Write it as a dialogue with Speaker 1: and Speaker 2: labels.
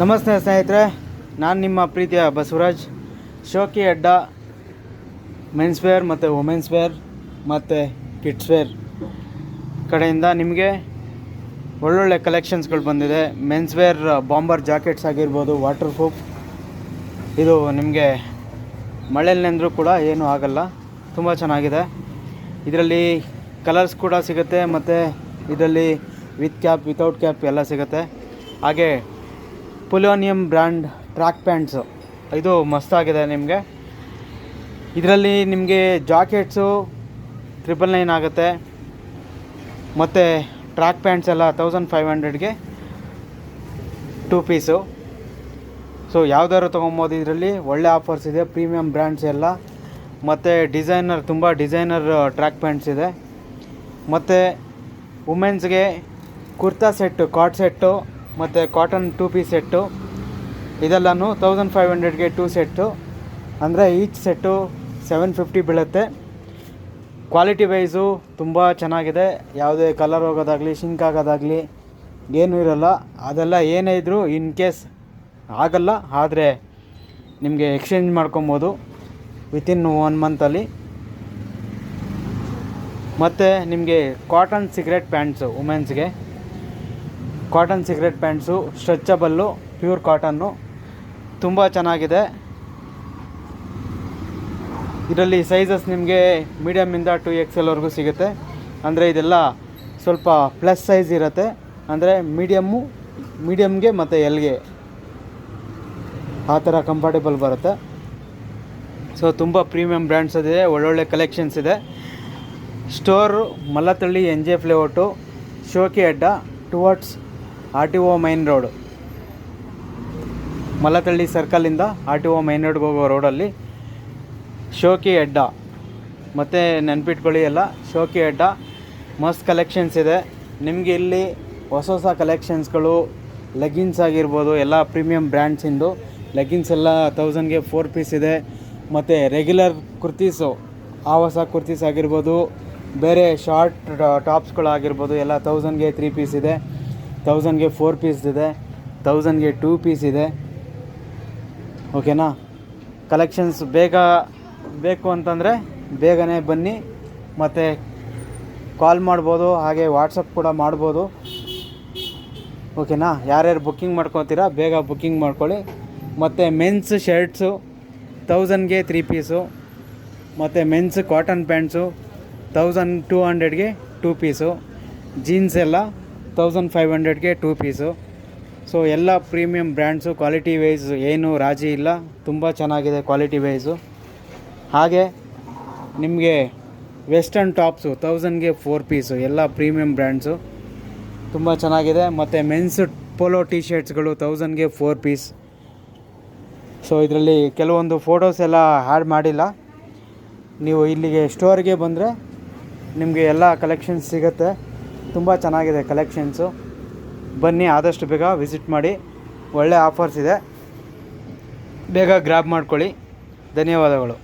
Speaker 1: ನಮಸ್ತೆ ಸ್ನೇಹಿತರೆ, ನಾನು ನಿಮ್ಮ ಪ್ರೀತಿಯ ಬಸವರಾಜ್. ಶೋಕಿ ಅಡ್ಡ ಮೆನ್ಸ್ ವೇರ್ ಮತ್ತು ವುಮೆನ್ಸ್ ವೇರ್ ಮತ್ತು ಕಿಡ್ಸ್ ವೇರ್ ಕಡೆಯಿಂದ ನಿಮಗೆ ಒಳ್ಳೊಳ್ಳೆ ಕಲೆಕ್ಷನ್ಸ್ಗಳು ಬಂದಿದೆ. ಮೆನ್ಸ್ ವೇರ್ ಬಾಂಬರ್ ಜಾಕೆಟ್ಸ್ ಆಗಿರ್ಬೋದು, ವಾಟರ್ ಪ್ರೂಫ್. ಇದು ನಿಮಗೆ ಮಳೆಯಲ್ಲಿ ನೆಂದರೂ ಕೂಡ ಏನೂ ಆಗಲ್ಲ, ತುಂಬ ಚೆನ್ನಾಗಿದೆ. ಇದರಲ್ಲಿ ಕಲರ್ಸ್ ಕೂಡ ಸಿಗುತ್ತೆ ಮತ್ತು ಇದರಲ್ಲಿ ವಿತ್ ಕ್ಯಾಪ್ ವಿತೌಟ್ ಕ್ಯಾಪ್ ಎಲ್ಲ ಸಿಗುತ್ತೆ. ಹಾಗೆ ಪೊಲೋನಿಯಂ ಬ್ರ್ಯಾಂಡ್ ಟ್ರ್ಯಾಕ್ ಪ್ಯಾಂಟ್ಸು ಇದು ಮಸ್ತಾಗಿದೆ. ನಿಮಗೆ ಇದರಲ್ಲಿ ನಿಮಗೆ ಜಾಕೆಟ್ಸು 999 ಆಗುತ್ತೆ ಮತ್ತು ಟ್ರ್ಯಾಕ್ ಪ್ಯಾಂಟ್ಸ್ ಎಲ್ಲ 1500ಗೆ 2 ಪೀಸು. ಸೊ ಯಾವ್ದಾದ್ರು ತೊಗೊಬೋದು. ಇದರಲ್ಲಿ ಒಳ್ಳೆ ಆಫರ್ಸ್ ಇದೆ. ಪ್ರೀಮಿಯಂ ಬ್ರ್ಯಾಂಡ್ಸ್ ಎಲ್ಲ ಮತ್ತು ಡಿಸೈನರ್, ತುಂಬ ಡಿಸೈನರ್ ಟ್ರ್ಯಾಕ್ ಪ್ಯಾಂಟ್ಸ್ ಇದೆ. ಮತ್ತು ವುಮೆನ್ಸ್ಗೆ ಕುರ್ತಾ ಸೆಟ್ಟು, ಕಾಟ್ ಸೆಟ್ಟು ಮತ್ತು ಕಾಟನ್ 2 ಪೀಸ್ ಸೆಟ್ಟು ಇದೆಲ್ಲನೂ 1500ಗೆ 2 ಸೆಟ್ಟು, ಅಂದರೆ ಈಚ್ ಸೆಟ್ಟು 750 ಬೀಳುತ್ತೆ. ಕ್ವಾಲಿಟಿ ವೈಸು ತುಂಬ ಚೆನ್ನಾಗಿದೆ. ಯಾವುದೇ ಕಲರ್ ಹೋಗೋದಾಗಲಿ, ಶಿಂಕ್ ಆಗೋದಾಗಲಿ ಏನೂ ಇರೋಲ್ಲ. ಅದೆಲ್ಲ ಏನೇ ಇದ್ದರೂ ಇನ್ ಕೇಸ್ ಆಗಲ್ಲ, ಆದರೆ ನಿಮಗೆ ಎಕ್ಸ್ಚೇಂಜ್ ಮಾಡ್ಕೊಬೋದು ವಿತಿನ್ 1 ಮಂತಲ್ಲಿ. ಮತ್ತು ನಿಮಗೆ ಕಾಟನ್ ಸಿಗರೇಟ್ ಪ್ಯಾಂಟ್ಸು, ವುಮೆನ್ಸ್ಗೆ cotton cigarette pants stretchable, pure cotton, ತುಂಬ ಚೆನ್ನಾಗಿದೆ. ಇದರಲ್ಲಿ ಸೈಜಸ್ ನಿಮಗೆ ಮೀಡಿಯಮಿಂದ 2XL ಸಿಗುತ್ತೆ. ಅಂದರೆ ಇದೆಲ್ಲ ಸ್ವಲ್ಪ ಪ್ಲಸ್ ಸೈಜ್ ಇರುತ್ತೆ, ಅಂದರೆ ಮೀಡಿಯಮ್ಗೆ ಮತ್ತು ಎಲ್ಗೆ ಆ ಥರ ಕಂಫರ್ಟೇಬಲ್ ಬರುತ್ತೆ. ಸೊ ತುಂಬ ಪ್ರೀಮಿಯಂ ಬ್ರ್ಯಾಂಡ್ಸ್ ಇದೆ, ಒಳ್ಳೊಳ್ಳೆ ಕಲೆಕ್ಷನ್ಸ್ ಇದೆ. ಸ್ಟೋರು ಮಲ್ಲತ್ತಳ್ಳಿ NJ ಫ್ಲೇಔಟು, ಶೋಕಿ ಅಡ್ಡ towards RTO main road, Mallathahalli ಸರ್ಕಲಿಂದ RTO ಮೈನ್ ರೋಡ್ಗೆ ಹೋಗೋ ರೋಡಲ್ಲಿ ಶೋಕಿ ಅಡ್ಡ. ಮತ್ತು ನೆನ್ಪಿಟ್ಕೊಳ್ಳಿ ಎಲ್ಲ, ಶೋಕಿ ಅಡ್ಡ ಮಸ್ತ್ ಕಲೆಕ್ಷನ್ಸ್ ಇದೆ. ನಿಮಗೆ ಇಲ್ಲಿ ಹೊಸ ಕಲೆಕ್ಷನ್ಸ್ಗಳು, ಲೆಗ್ಗಿನ್ಸ್ ಆಗಿರ್ಬೋದು, ಎಲ್ಲ ಪ್ರೀಮಿಯಂ ಬ್ರ್ಯಾಂಡ್ಸಿಂದು ಲೆಗ್ಗಿನ್ಸ್ ಎಲ್ಲ 1000ಗೆ 4 ಪೀಸ್ ಇದೆ. ಮತ್ತು ರೆಗ್ಯುಲರ್ ಕುರ್ತೀಸು, ಆ ಹೊಸ ಕುರ್ತೀಸ್ ಆಗಿರ್ಬೋದು, ಬೇರೆ ಶಾರ್ಟ್ ಟಾಪ್ಸ್ಗಳಾಗಿರ್ಬೋದು ಎಲ್ಲ 1000ಗೆ 3 ಪೀಸ್ ಇದೆ, 1000ಗೆ 4 ಪೀಸ್ ಇದೆ, 1000ಗೆ 2 ಪೀಸ್ ಇದೆ. ಓಕೆನಾ? ಕಲೆಕ್ಷನ್ಸ್ ಬೇಗ ಬೇಕು ಅಂತಂದರೆ ಬೇಗನೆ ಬನ್ನಿ, ಮತ್ತು ಕಾಲ್ ಮಾಡ್ಬೋದು, ಹಾಗೆ ವಾಟ್ಸಪ್ ಕೂಡ ಮಾಡ್ಬೋದು. ಓಕೆನಾ? ಯಾರ್ಯಾರು ಬುಕ್ಕಿಂಗ್ ಮಾಡ್ಕೊತೀರಾ ಬೇಗ ಬುಕ್ಕಿಂಗ್ ಮಾಡ್ಕೊಳ್ಳಿ. ಮತ್ತು ಮೆನ್ಸ್ ಶರ್ಟ್ಸು 1000ಗೆ 3 ಪೀಸು, ಮತ್ತು ಮೆನ್ಸ್ ಕಾಟನ್ ಪ್ಯಾಂಟ್ಸು 1200ಗೆ 2 ಪೀಸು, ಜೀನ್ಸ್ ಎಲ್ಲ 1500ಗೆ 2 ಪೀಸು. ಸೊ ಎಲ್ಲ ಪ್ರೀಮಿಯಂ ಬ್ರ್ಯಾಂಡ್ಸು, ಕ್ವಾಲಿಟಿ ವೈಸ್ ಏನು ರಾಜಿ ಇಲ್ಲ, ತುಂಬ ಚೆನ್ನಾಗಿದೆ ಕ್ವಾಲಿಟಿ ವೈಸು. ಹಾಗೆ ನಿಮಗೆ ವೆಸ್ಟರ್ನ್ ಟಾಪ್ಸು 1000ಗೆ 4 ಪೀಸು, ಎಲ್ಲ ಪ್ರೀಮಿಯಂ ಬ್ರ್ಯಾಂಡ್ಸು ತುಂಬ ಚೆನ್ನಾಗಿದೆ. ಮತ್ತು ಮೆನ್ಸ್ ಪೋಲೋ ಟಿ ಶರ್ಟ್ಸ್ಗಳು 1000ಗೆ 4 ಪೀಸ್. ಸೊ ಇದರಲ್ಲಿ ಕೆಲವೊಂದು ಫೋಟೋಸ್ ಎಲ್ಲ ಆ್ಯಡ್ ಮಾಡಿಲ್ಲ. ನೀವು ಇಲ್ಲಿಗೆ ಸ್ಟೋರ್ಗೆ ಬಂದರೆ ನಿಮಗೆ ಎಲ್ಲ ಕಲೆಕ್ಷನ್ಸ್ ಸಿಗುತ್ತೆ. ತುಂಬ ಚೆನ್ನಾಗಿದೆ ಕಲೆಕ್ಷನ್ಸು. ಬನ್ನಿ, ಆದಷ್ಟು ಬೇಗ ವಿಸಿಟ್ ಮಾಡಿ. ಒಳ್ಳೆ ಆಫರ್ಸ್ ಇದೆ, ಬೇಗ ಗ್ರ್ಯಾಬ್ ಮಾಡ್ಕೊಳ್ಳಿ. ಧನ್ಯವಾದಗಳು.